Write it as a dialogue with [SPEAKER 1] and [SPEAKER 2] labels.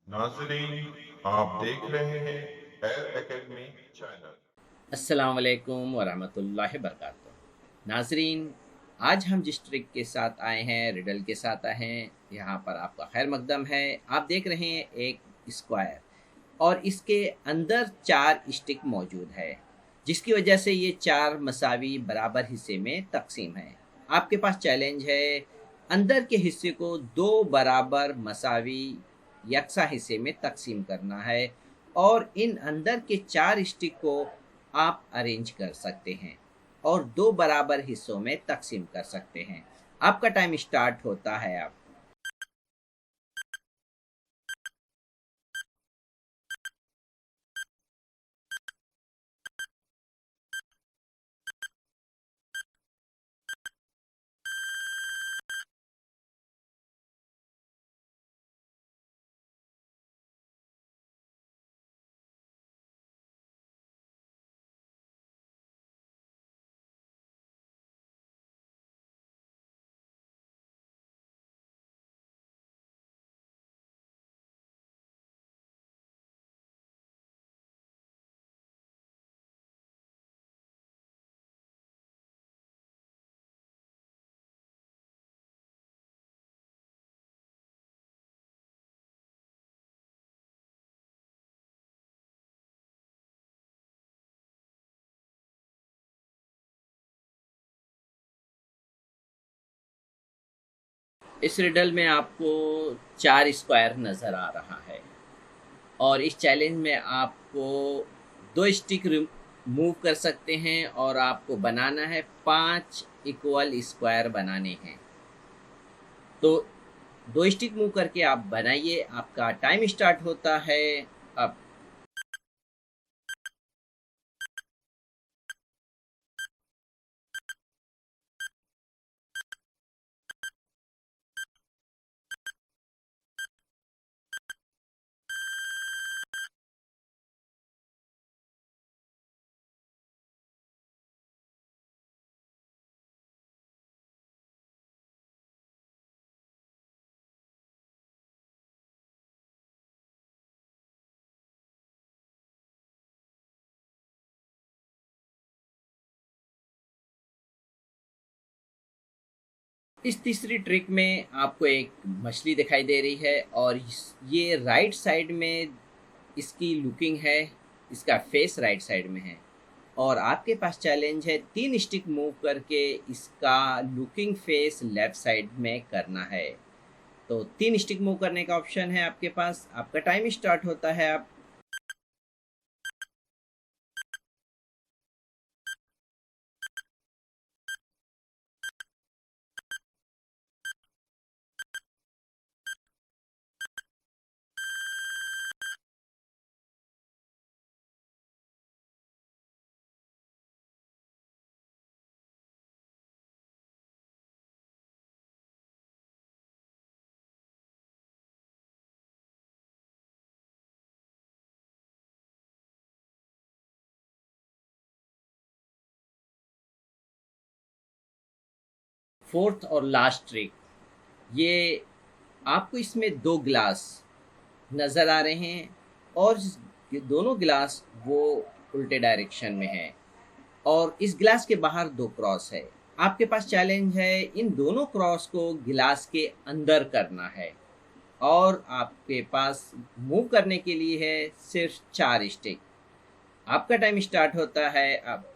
[SPEAKER 1] नाज़रीन, आप देख रहे हैं एयर एकेडमी चैनल।
[SPEAKER 2] अस्सलाम वालेकुम वरहमतुल्लाहि वबरकातुहू। नाजरीन, आज हम जिस ट्रिक के साथ आए हैं, रिडल के साथ आए हैं, यहाँ पर आपका खैर मकदम है। आप देख रहे हैं एक स्क्वायर और इसके अंदर चार स्टिक मौजूद है, जिसकी वजह से ये चार मसावी बराबर हिस्से में तकसीम है। आपके पास चैलेंज है, अंदर के हिस्से को दो बराबर मसावी यकसा हिस्से में तकसीम करना है और इन अंदर के चार स्टिक को आप अरेंज कर सकते हैं और दो बराबर हिस्सों में तकसीम कर सकते हैं। आपका टाइम स्टार्ट होता है अब। इस रिडल में आपको चार स्क्वायर नज़र आ रहा है और इस चैलेंज में आपको दो स्टिक मूव कर सकते हैं और आपको बनाना है पांच इक्वल स्क्वायर बनाने हैं। तो दो स्टिक मूव करके आप बनाइए। आपका टाइम स्टार्ट होता है अब। इस तीसरी ट्रिक में आपको एक मछली दिखाई दे रही है और ये राइट साइड में इसकी लुकिंग है, इसका फेस राइट साइड में है और आपके पास चैलेंज है तीन स्टिक मूव करके इसका लुकिंग फेस लेफ्ट साइड में करना है। तो तीन स्टिक मूव करने का ऑप्शन है आपके पास। आपका टाइम स्टार्ट होता है अब। फोर्थ और लास्ट ट्रिक, ये आपको इसमें दो गिलास नज़र आ रहे हैं और ये दोनों गिलास वो उल्टे डायरेक्शन में है और इस गिलास के बाहर दो क्रॉस है। आपके पास चैलेंज है इन दोनों क्रॉस को गिलास के अंदर करना है और आपके पास मूव करने के लिए है सिर्फ चार स्टिक। आपका टाइम स्टार्ट होता है अब।